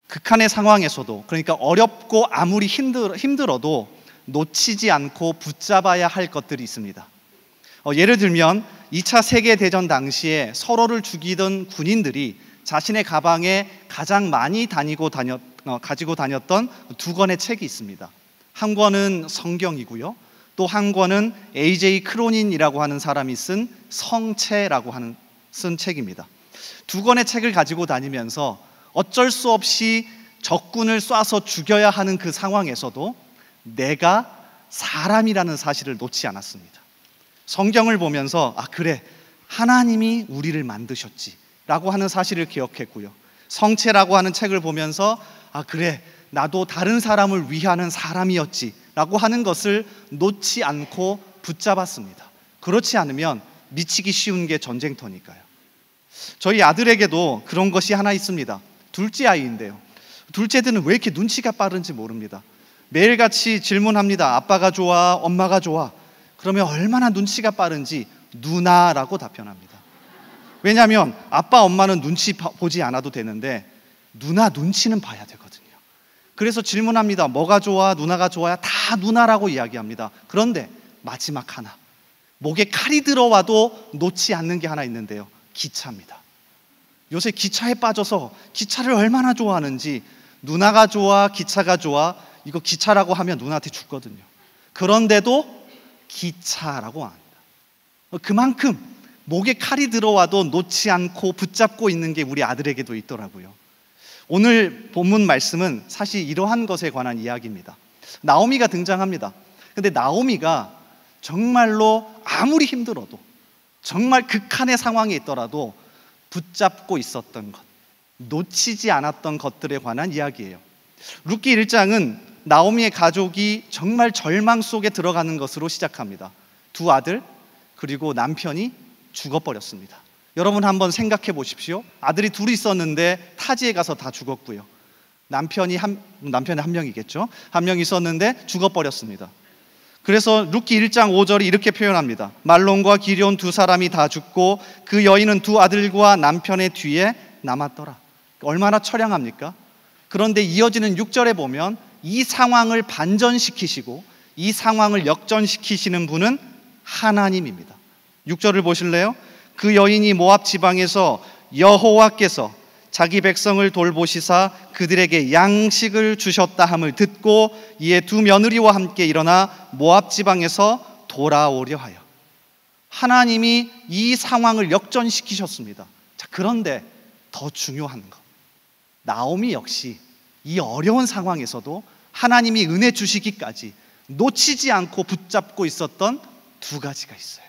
극한의 상황에서도, 그러니까 어렵고 아무리 힘들어도 놓치지 않고 붙잡아야 할 것들이 있습니다. 예를 들면 2차 세계대전 당시에 서로를 죽이던 군인들이 자신의 가방에 가장 많이 가지고 다녔던 두 권의 책이 있습니다. 한 권은 성경이고요, 또 한 권은 A.J. 크로닌이라고 하는 사람이 쓴 성체라고 쓴 책입니다. 두 권의 책을 가지고 다니면서 어쩔 수 없이 적군을 쏴서 죽여야 하는 그 상황에서도 내가 사람이라는 사실을 놓지 않았습니다. 성경을 보면서 그래, 하나님이 우리를 만드셨지 라고 하는 사실을 기억했고요, 성체라고 하는 책을 보면서 그래, 나도 다른 사람을 위하는 사람이었지 라고 하는 것을 놓지 않고 붙잡았습니다. 그렇지 않으면 미치기 쉬운 게 전쟁터니까요. 저희 아들에게도 그런 것이 하나 있습니다. 둘째 아이인데요, 둘째들은 왜 이렇게 눈치가 빠른지 모릅니다. 매일같이 질문합니다. 아빠가 좋아? 엄마가 좋아? 그러면 얼마나 눈치가 빠른지 누나라고 답변합니다. 왜냐하면 아빠 엄마는 눈치 보지 않아도 되는데 누나 눈치는 봐야 되거든요. 그래서 질문합니다. 뭐가 좋아? 누나가 좋아야? 다 누나라고 이야기합니다. 그런데 마지막 하나, 목에 칼이 들어와도 놓지 않는 게 하나 있는데요, 기차입니다. 요새 기차에 빠져서 기차를 얼마나 좋아하는지, 누나가 좋아? 기차가 좋아? 이거 기차라고 하면 누나한테 죽거든요. 그런데도 기차라고 합니다. 그만큼 목에 칼이 들어와도 놓지 않고 붙잡고 있는 게 우리 아들에게도 있더라고요. 오늘 본문 말씀은 사실 이러한 것에 관한 이야기입니다. 나오미가 등장합니다. 근데 나오미가 정말로 아무리 힘들어도, 정말 극한의 상황에 있더라도 붙잡고 있었던 것, 놓치지 않았던 것들에 관한 이야기예요. 룻기 1장은 나오미의 가족이 정말 절망 속에 들어가는 것으로 시작합니다. 두 아들 그리고 남편이 죽어버렸습니다. 여러분 한번 생각해 보십시오. 아들이 둘이 있었는데 타지에 가서 다 죽었고요, 남편이 한 명이겠죠. 한 명 있었는데 죽어버렸습니다. 그래서 룻기 1장 5절이 이렇게 표현합니다. 말론과 기럧 두 사람이 다 죽고 그 여인은 두 아들과 남편의 뒤에 남았더라. 얼마나 처량합니까? 그런데 이어지는 6절에 보면 이 상황을 반전시키시고 이 상황을 역전시키시는 분은 하나님입니다. 6절을 보실래요? 그 여인이 모압 지방에서 여호와께서 자기 백성을 돌보시사 그들에게 양식을 주셨다 함을 듣고 이에 두 며느리와 함께 일어나 모압 지방에서 돌아오려 하여. 하나님이 이 상황을 역전시키셨습니다. 자, 그런데 더 중요한 것, 나오미 역시 이 어려운 상황에서도 하나님이 은혜 주시기까지 놓치지 않고 붙잡고 있었던 두 가지가 있어요.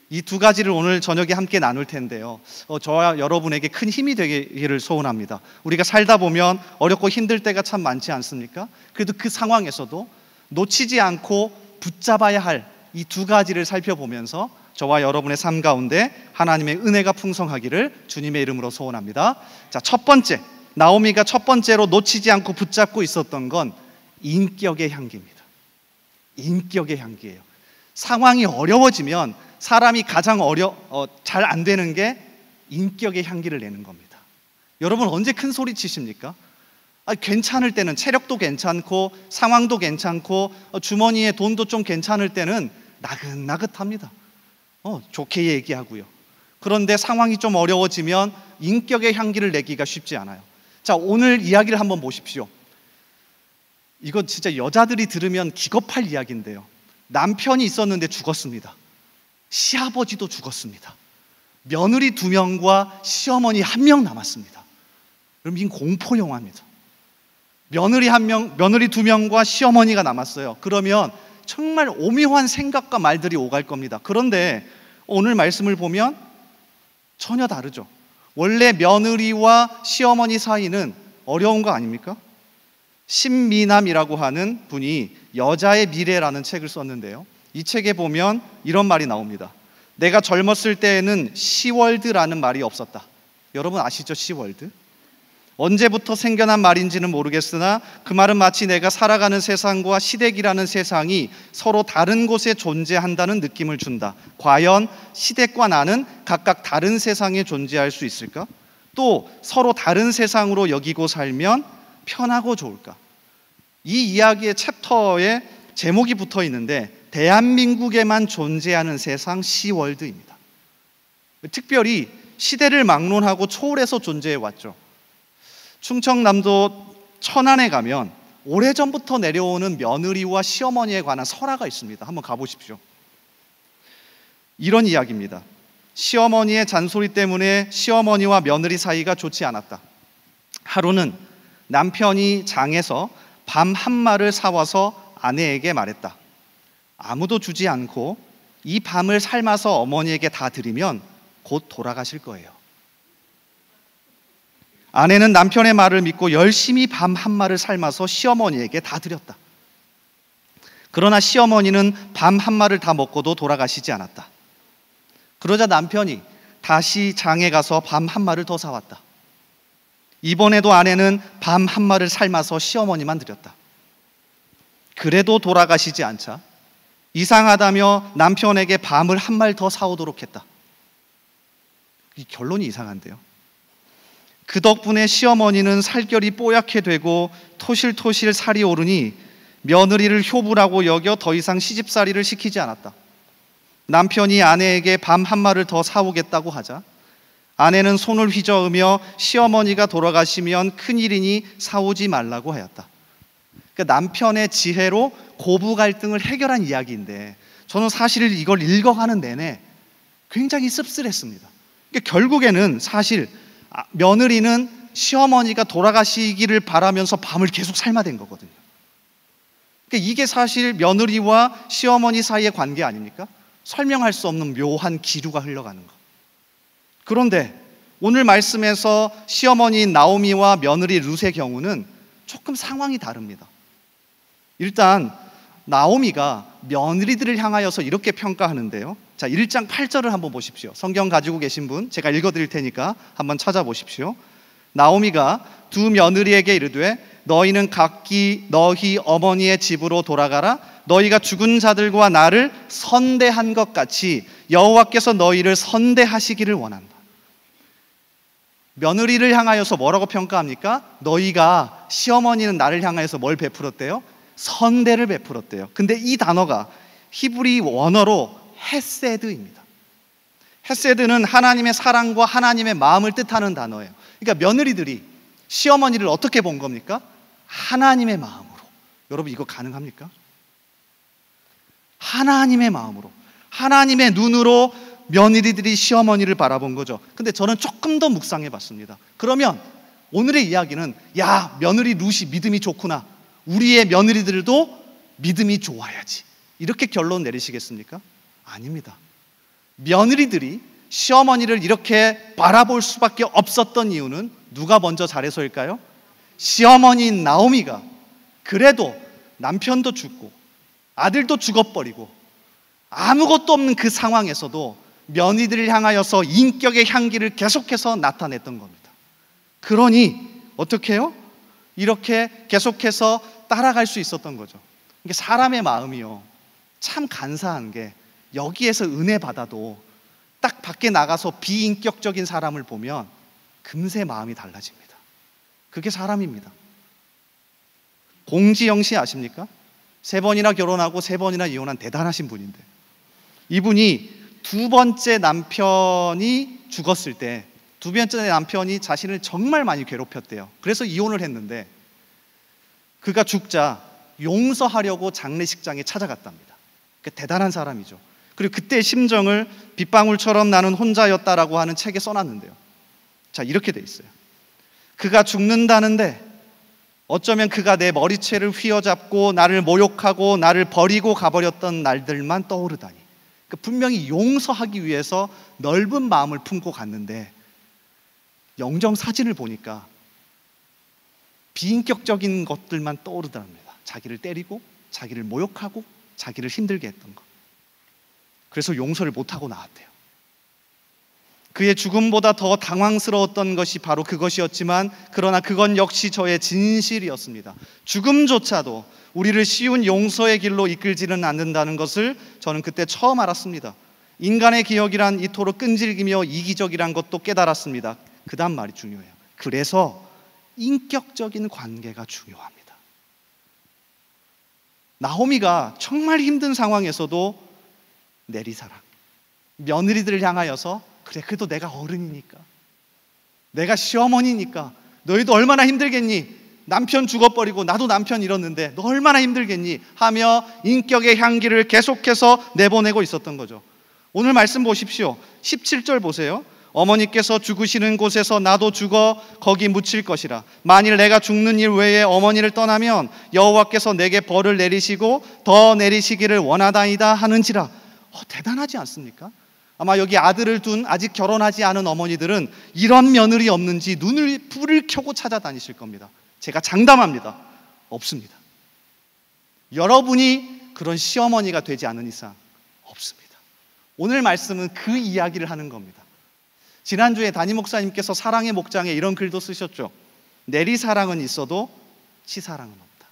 이 두 가지를 오늘 저녁에 함께 나눌 텐데요, 저와 여러분에게 큰 힘이 되기를 소원합니다. 우리가 살다 보면 어렵고 힘들 때가 참 많지 않습니까? 그래도 그 상황에서도 놓치지 않고 붙잡아야 할 이 두 가지를 살펴보면서 저와 여러분의 삶 가운데 하나님의 은혜가 풍성하기를 주님의 이름으로 소원합니다. 자, 첫 번째, 나오미가 첫 번째로 놓치지 않고 붙잡고 있었던 건 인격의 향기입니다. 인격의 향기예요. 상황이 어려워지면 사람이 가장 잘 안 되는 게 인격의 향기를 내는 겁니다. 여러분 언제 큰 소리 치십니까? 괜찮을 때는, 체력도 괜찮고 상황도 괜찮고 주머니에 돈도 좀 괜찮을 때는 나긋나긋합니다. 좋게 얘기하고요. 그런데 상황이 좀 어려워지면 인격의 향기를 내기가 쉽지 않아요. 자, 오늘 이야기를 한번 보십시오. 이거 진짜 여자들이 들으면 기겁할 이야기인데요, 남편이 있었는데 죽었습니다. 시아버지도 죽었습니다. 며느리 2명과 시어머니 1명 남았습니다. 그럼 이건 공포 영화입니다. 며느리 2명과 시어머니가 남았어요. 그러면 정말 오묘한 생각과 말들이 오갈 겁니다. 그런데 오늘 말씀을 보면 전혀 다르죠. 원래 며느리와 시어머니 사이는 어려운 거 아닙니까? 신미남이라고 하는 분이 여자의 미래라는 책을 썼는데요, 이 책에 보면 이런 말이 나옵니다. 내가 젊었을 때에는 시월드라는 말이 없었다. 여러분 아시죠? 시월드? 언제부터 생겨난 말인지는 모르겠으나 그 말은 마치 내가 살아가는 세상과 시댁이라는 세상이 서로 다른 곳에 존재한다는 느낌을 준다. 과연 시댁과 나는 각각 다른 세상에 존재할 수 있을까? 또 서로 다른 세상으로 여기고 살면 편하고 좋을까? 이 이야기의 챕터에 제목이 붙어 있는데 대한민국에만 존재하는 세상 시월드입니다. 특별히 시대를 막론하고 초월해서 존재해 왔죠. 충청남도 천안에 가면 오래전부터 내려오는 며느리와 시어머니에 관한 설화가 있습니다. 한번 가보십시오. 이런 이야기입니다. 시어머니의 잔소리 때문에 시어머니와 며느리 사이가 좋지 않았다. 하루는 남편이 장에서 밤 한 마를 사와서 아내에게 말했다. 아무도 주지 않고 이 밤을 삶아서 어머니에게 다 드리면 곧 돌아가실 거예요. 아내는 남편의 말을 믿고 열심히 밤 한 마를 삶아서 시어머니에게 다 드렸다. 그러나 시어머니는 밤 한 마를 다 먹고도 돌아가시지 않았다. 그러자 남편이 다시 장에 가서 밤 한 마를 더 사왔다. 이번에도 아내는 밤 한 마를 삶아서 시어머니만 드렸다. 그래도 돌아가시지 않자 이상하다며 남편에게 밤을 한 말 더 사오도록 했다. 이 결론이 이상한데요. 그 덕분에 시어머니는 살결이 뽀얗게 되고 토실토실 살이 오르니 며느리를 효부라고 여겨 더 이상 시집살이를 시키지 않았다. 남편이 아내에게 밤 한 마를 더 사오겠다고 하자 아내는 손을 휘저으며 시어머니가 돌아가시면 큰일이니 사오지 말라고 하였다. 그러니까 남편의 지혜로 고부 갈등을 해결한 이야기인데 저는 사실 이걸 읽어가는 내내 굉장히 씁쓸했습니다. 그러니까 결국에는 사실 며느리는 시어머니가 돌아가시기를 바라면서 밤을 계속 삶아댄 거거든요. 그러니까 이게 사실 며느리와 시어머니 사이의 관계 아닙니까? 설명할 수 없는 묘한 기류가 흘러가는 것. 그런데 오늘 말씀에서 시어머니인 나오미와 며느리 룻의 경우는 조금 상황이 다릅니다. 일단 나오미가 며느리들을 향하여서 이렇게 평가하는데요. 자, 1장 8절을 한번 보십시오. 성경 가지고 계신 분 제가 읽어드릴 테니까 한번 찾아보십시오. 나오미가 두 며느리에게 이르되 너희는 각기 너희 어머니의 집으로 돌아가라. 너희가 죽은 자들과 나를 선대한 것 같이 여호와께서 너희를 선대하시기를 원한다. 며느리를 향하여서 뭐라고 평가합니까? 너희가, 시어머니는 나를 향하여서 뭘 베풀었대요? 선대를 베풀었대요. 근데 이 단어가 히브리 원어로 헤세드입니다. 헤세드는 하나님의 사랑과 하나님의 마음을 뜻하는 단어예요. 그러니까 며느리들이 시어머니를 어떻게 본 겁니까? 하나님의 마음으로. 여러분 이거 가능합니까? 하나님의 마음으로, 하나님의 눈으로 며느리들이 시어머니를 바라본 거죠. 근데 저는 조금 더 묵상해 봤습니다. 그러면 오늘의 이야기는 야, 며느리 룻이 믿음이 좋구나, 우리의 며느리들도 믿음이 좋아야지, 이렇게 결론 내리시겠습니까? 아닙니다. 며느리들이 시어머니를 이렇게 바라볼 수밖에 없었던 이유는 누가 먼저 잘해서일까요? 시어머니인 나오미가 그래도 남편도 죽고 아들도 죽어버리고 아무것도 없는 그 상황에서도 며느리들을 향하여서 인격의 향기를 계속해서 나타냈던 겁니다. 그러니 어떻게 해요? 이렇게 계속해서 따라갈 수 있었던 거죠. 이게 사람의 마음이요, 참 간사한 게 여기에서 은혜 받아도 딱 밖에 나가서 비인격적인 사람을 보면 금세 마음이 달라집니다. 그게 사람입니다. 공지영 씨 아십니까? 3번이나 결혼하고 3번이나 이혼한 대단하신 분인데, 이분이 두 번째 남편이 죽었을 때 두 번째 남편이 자신을 정말 많이 괴롭혔대요. 그래서 이혼을 했는데 그가 죽자 용서하려고 장례식장에 찾아갔답니다. 대단한 사람이죠. 그리고 그때의 심정을 빗방울처럼 나는 혼자였다라고 하는 책에 써놨는데요. 자, 이렇게 돼 있어요. 그가 죽는다는데 어쩌면 그가 내 머리채를 휘어잡고 나를 모욕하고 나를 버리고 가버렸던 날들만 떠오르다니. 그러니까 분명히 용서하기 위해서 넓은 마음을 품고 갔는데 영정 사진을 보니까 비인격적인 것들만 떠오르답니다. 자기를 때리고 자기를 모욕하고 자기를 힘들게 했던 것. 그래서 용서를 못하고 나왔대요. 그의 죽음보다 더 당황스러웠던 것이 바로 그것이었지만, 그러나 그건 역시 저의 진실이었습니다. 죽음조차도 우리를 쉬운 용서의 길로 이끌지는 않는다는 것을 저는 그때 처음 알았습니다. 인간의 기억이란 이토록 끈질기며 이기적이란 것도 깨달았습니다. 그 다음 말이 중요해요. 그래서 인격적인 관계가 중요합니다. 나오미가 정말 힘든 상황에서도 내리사랑, 며느리들을 향하여서 그래, 그래도 내가 어른이니까, 내가 시어머니니까 너희도 얼마나 힘들겠니? 남편 죽어버리고 나도 남편 잃었는데 너 얼마나 힘들겠니? 하며 인격의 향기를 계속해서 내보내고 있었던 거죠. 오늘 말씀 보십시오. 17절 보세요. 어머니께서 죽으시는 곳에서 나도 죽어 거기 묻힐 것이라. 만일 내가 죽는 일 외에 어머니를 떠나면 여호와께서 내게 벌을 내리시고 더 내리시기를 원하다이다 하는지라. 대단하지 않습니까? 아마 여기 아들을 둔 아직 결혼하지 않은 어머니들은 이런 며느리 없는지 불을 켜고 찾아다니실 겁니다. 제가 장담합니다. 없습니다. 여러분이 그런 시어머니가 되지 않은 이상 없습니다. 오늘 말씀은 그 이야기를 하는 겁니다. 지난주에 담임 목사님께서 사랑의 목장에 이런 글도 쓰셨죠. 내리사랑은 있어도 치사랑은 없다.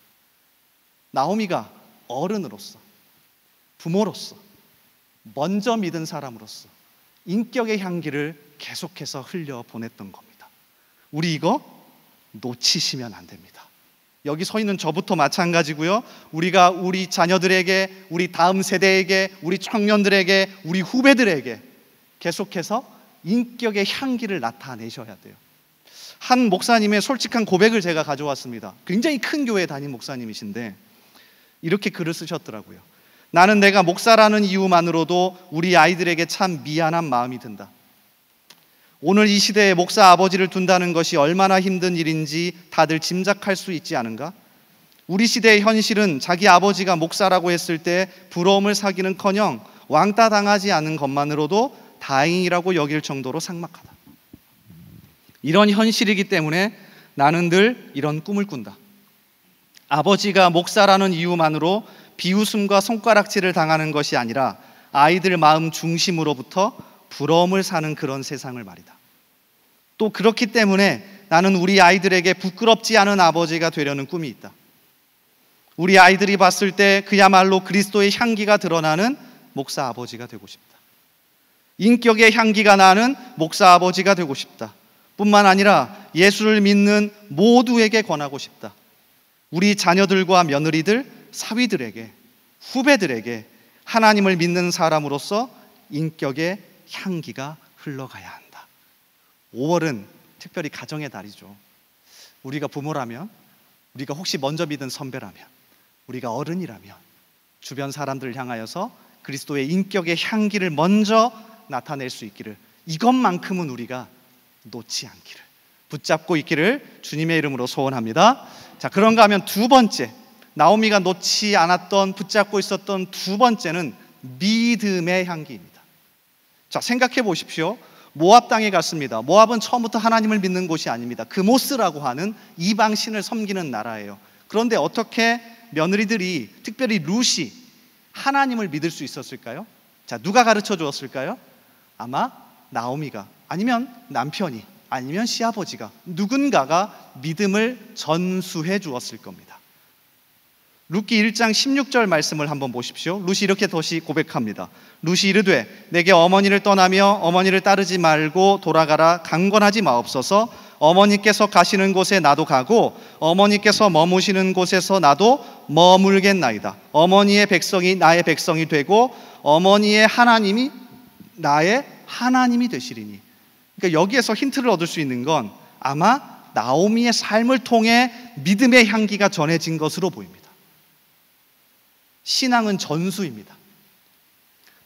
나오미가 어른으로서, 부모로서, 먼저 믿은 사람으로서 인격의 향기를 계속해서 흘려보냈던 겁니다. 우리 이거 놓치시면 안 됩니다. 여기 서 있는 저부터 마찬가지고요. 우리가 우리 자녀들에게, 우리 다음 세대에게, 우리 청년들에게, 우리 후배들에게 계속해서 인격의 향기를 나타내셔야 돼요. 한 목사님의 솔직한 고백을 제가 가져왔습니다. 굉장히 큰 교회 담임 목사님이신데 이렇게 글을 쓰셨더라고요. 나는 내가 목사라는 이유만으로도 우리 아이들에게 참 미안한 마음이 든다. 오늘 이 시대에 목사 아버지를 둔다는 것이 얼마나 힘든 일인지 다들 짐작할 수 있지 않은가? 우리 시대의 현실은 자기 아버지가 목사라고 했을 때 부러움을 사기는커녕 왕따 당하지 않은 것만으로도 다행이라고 여길 정도로 삭막하다. 이런 현실이기 때문에 나는 늘 이런 꿈을 꾼다. 아버지가 목사라는 이유만으로 비웃음과 손가락질을 당하는 것이 아니라 아이들 마음 중심으로부터 부러움을 사는 그런 세상을 말이다. 또 그렇기 때문에 나는 우리 아이들에게 부끄럽지 않은 아버지가 되려는 꿈이 있다. 우리 아이들이 봤을 때 그야말로 그리스도의 향기가 드러나는 목사 아버지가 되고 싶다. 인격의 향기가 나는 목사 아버지가 되고 싶다. 뿐만 아니라 예수를 믿는 모두에게 권하고 싶다. 우리 자녀들과 며느리들, 사위들에게, 후배들에게 하나님을 믿는 사람으로서 인격의 향기가 흘러가야 한다. 5월은 특별히 가정의 달이죠. 우리가 부모라면, 우리가 혹시 먼저 믿은 선배라면, 우리가 어른이라면 주변 사람들을 향하여서 그리스도의 인격의 향기를 먼저 나타낼 수 있기를, 이것만큼은 우리가 놓지 않기를, 붙잡고 있기를 주님의 이름으로 소원합니다. 자, 그런가 하면 두 번째, 나오미가 놓지 않았던, 붙잡고 있었던 두 번째는 믿음의 향기입니다. 자, 생각해 보십시오. 모압 땅에 갔습니다. 모압은 처음부터 하나님을 믿는 곳이 아닙니다. 그모스라고 하는 이방 신을 섬기는 나라예요. 그런데 어떻게 며느리들이, 특별히 룻이 하나님을 믿을 수 있었을까요? 자, 누가 가르쳐 주었을까요? 아마 나오미가, 아니면 남편이, 아니면 시아버지가, 누군가가 믿음을 전수해 주었을 겁니다. 룻기 1장 16절 말씀을 한번 보십시오. 룻이 이렇게 다시 고백합니다. 룻이 이르되 내게 어머니를 떠나며 어머니를 따르지 말고 돌아가라. 강권하지 마옵소서. 어머니께서 가시는 곳에 나도 가고 어머니께서 머무시는 곳에서 나도 머물겠나이다. 어머니의 백성이 나의 백성이 되고 어머니의 하나님이 나의 하나님이 되시리니. 그러니까 여기에서 힌트를 얻을 수 있는 건 아마 나오미의 삶을 통해 믿음의 향기가 전해진 것으로 보입니다. 신앙은 전수입니다.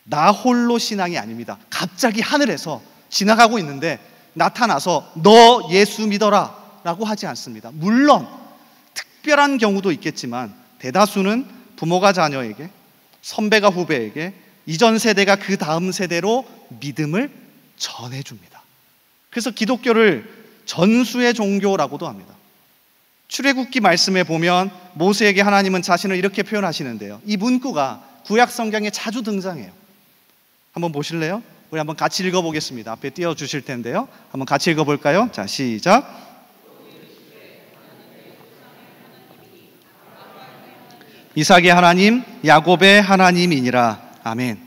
나 홀로 신앙이 아닙니다. 갑자기 하늘에서 지나가고 있는데 나타나서 너 예수 믿어라 라고 하지 않습니다. 물론 특별한 경우도 있겠지만 대다수는 부모가 자녀에게, 선배가 후배에게, 이전 세대가 그 다음 세대로 믿음을 전해줍니다. 그래서 기독교를 전수의 종교라고도 합니다. 출애굽기 말씀에 보면 모세에게 하나님은 자신을 이렇게 표현하시는데요. 이 문구가 구약 성경에 자주 등장해요. 한번 보실래요? 우리 한번 같이 읽어보겠습니다. 앞에 띄워주실 텐데요. 한번 같이 읽어볼까요? 자, 시작. 이삭의 하나님, 야곱의 하나님이니라. 아멘.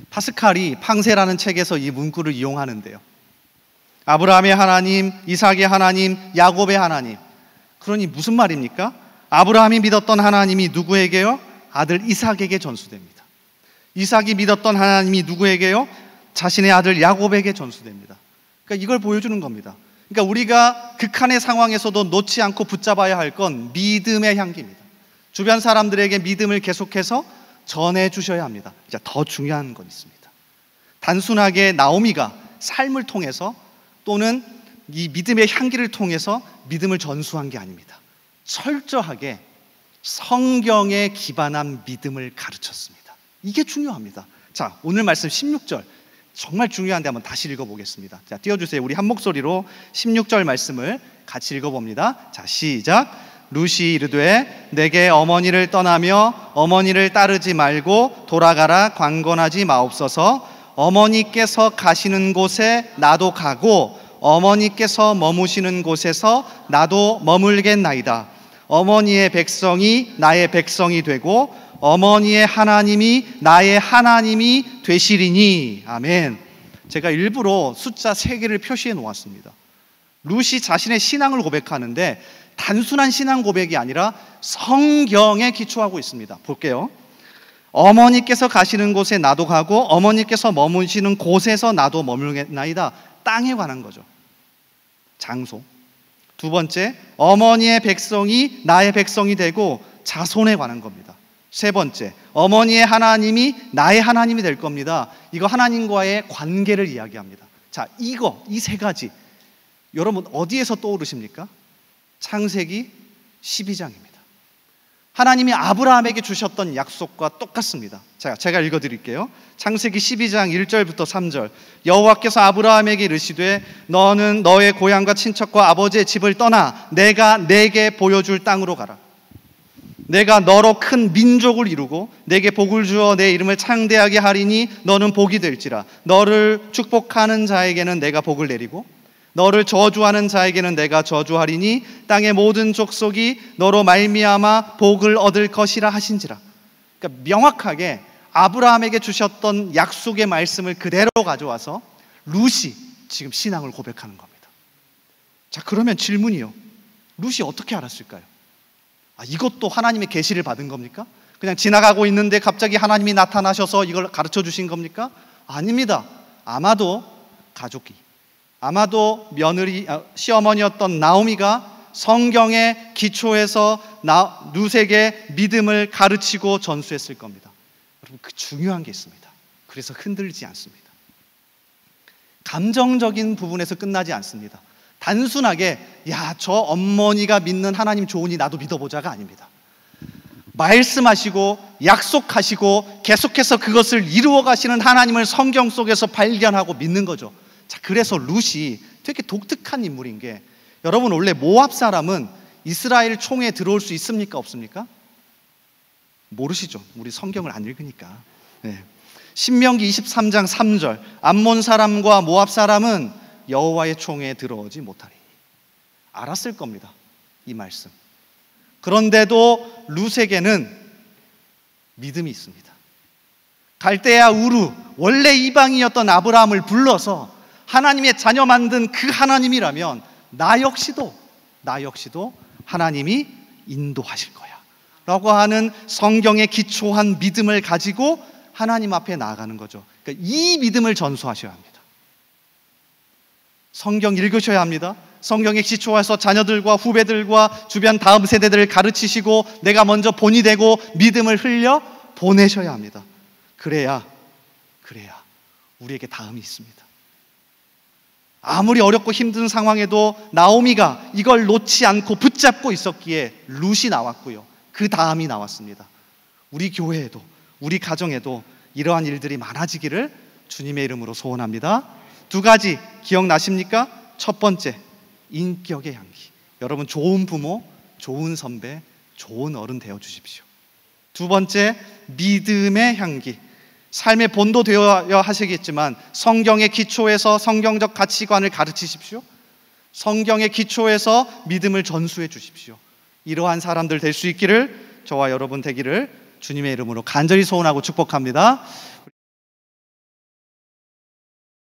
파스칼이 팡세라는 책에서 이 문구를 이용하는데요. 아브라함의 하나님, 이삭의 하나님, 야곱의 하나님. 그러니 무슨 말입니까? 아브라함이 믿었던 하나님이 누구에게요? 아들 이삭에게 전수됩니다. 이삭이 믿었던 하나님이 누구에게요? 자신의 아들 야곱에게 전수됩니다. 그러니까 이걸 보여주는 겁니다. 그러니까 우리가 극한의 상황에서도 놓지 않고 붙잡아야 할 건 믿음의 향기입니다. 주변 사람들에게 믿음을 계속해서 전해 주셔야 합니다. 이제 더 중요한 건 있습니다. 단순하게 나오미가 삶을 통해서 또는 이 믿음의 향기를 통해서 믿음을 전수한 게 아닙니다. 철저하게 성경에 기반한 믿음을 가르쳤습니다. 이게 중요합니다. 자, 오늘 말씀 16절 정말 중요한데 한번 다시 읽어보겠습니다. 자, 띄워주세요. 우리 한 목소리로 16절 말씀을 같이 읽어봅니다. 자, 시작. 룻이 이르되 내게 어머니를 떠나며 어머니를 따르지 말고 돌아가라 강권하지 마옵소서. 어머니께서 가시는 곳에 나도 가고 어머니께서 머무시는 곳에서 나도 머물겠나이다. 어머니의 백성이 나의 백성이 되고 어머니의 하나님이 나의 하나님이 되시리니. 아멘. 제가 일부러 숫자 3개를 표시해 놓았습니다. 룻이 자신의 신앙을 고백하는데 단순한 신앙 고백이 아니라 성경에 기초하고 있습니다. 볼게요. 어머니께서 가시는 곳에 나도 가고 어머니께서 머무시는 곳에서 나도 머물겠나이다. 땅에 관한 거죠. 장소. 두 번째, 어머니의 백성이 나의 백성이 되고 자손에 관한 겁니다. 세 번째, 어머니의 하나님이 나의 하나님이 될 겁니다. 이거 하나님과의 관계를 이야기합니다. 자, 이 세 가지 여러분 어디에서 떠오르십니까? 창세기 12장입니다. 하나님이 아브라함에게 주셨던 약속과 똑같습니다. 제가 읽어드릴게요. 창세기 12장 1절부터 3절. 여호와께서 아브라함에게 이르시되 너는 너의 고향과 친척과 아버지의 집을 떠나 내가 내게 보여줄 땅으로 가라. 내가 너로 큰 민족을 이루고 내게 복을 주어 내 이름을 창대하게 하리니 너는 복이 될지라. 너를 축복하는 자에게는 내가 복을 내리고 너를 저주하는 자에게는 내가 저주하리니 땅의 모든 족속이 너로 말미암아 복을 얻을 것이라 하신지라. 그러니까 명확하게 아브라함에게 주셨던 약속의 말씀을 그대로 가져와서 룻이 지금 신앙을 고백하는 겁니다. 자, 그러면 질문이요. 룻이 어떻게 알았을까요? 이것도 하나님의 계시를 받은 겁니까? 그냥 지나가고 있는데 갑자기 하나님이 나타나셔서 이걸 가르쳐 주신 겁니까? 아닙니다. 아마도 가족이, 아마도 며느리, 시어머니였던 나오미가 성경의 기초에서 룻에게 믿음을 가르치고 전수했을 겁니다. 여러분, 그 중요한 게 있습니다. 그래서 흔들리지 않습니다. 감정적인 부분에서 끝나지 않습니다. 단순하게 저 어머니가 믿는 하나님 좋으니 나도 믿어보자가 아닙니다. 말씀하시고 약속하시고 계속해서 그것을 이루어 가시는 하나님을 성경 속에서 발견하고 믿는 거죠. 자, 그래서 룻이 되게 독특한 인물인 게, 여러분 원래 모압 사람은 이스라엘 총회에 들어올 수 있습니까? 없습니까? 모르시죠? 우리 성경을 안 읽으니까. 네. 신명기 23장 3절. 암몬 사람과 모압 사람은 여호와의 총회에 들어오지 못하리. 알았을 겁니다, 이 말씀. 그런데도 룻에게는 믿음이 있습니다. 갈대아 우루, 원래 이방이었던 아브라함을 불러서 하나님의 자녀 만든 그 하나님이라면 나 역시도 하나님이 인도하실 거야 라고 하는 성경에 기초한 믿음을 가지고 하나님 앞에 나아가는 거죠. 그러니까 이 믿음을 전수하셔야 합니다. 성경 읽으셔야 합니다. 성경에 기초해서 자녀들과 후배들과 주변 다음 세대들을 가르치시고 내가 먼저 본이 되고 믿음을 흘려 보내셔야 합니다. 그래야 우리에게 다음이 있습니다. 아무리 어렵고 힘든 상황에도 나오미가 이걸 놓지 않고 붙잡고 있었기에 룻이 나왔고요, 그 다음이 나왔습니다. 우리 교회에도, 우리 가정에도 이러한 일들이 많아지기를 주님의 이름으로 소원합니다. 2가지 기억나십니까? 첫 번째, 인격의 향기. 여러분 좋은 부모, 좋은 선배, 좋은 어른 되어 주십시오. 2번째, 믿음의 향기. 삶의 본도 되어야 하시겠지만 성경의 기초에서 성경적 가치관을 가르치십시오. 성경의 기초에서 믿음을 전수해 주십시오. 이러한 사람들 될 수 있기를, 저와 여러분 되기를 주님의 이름으로 간절히 소원하고 축복합니다.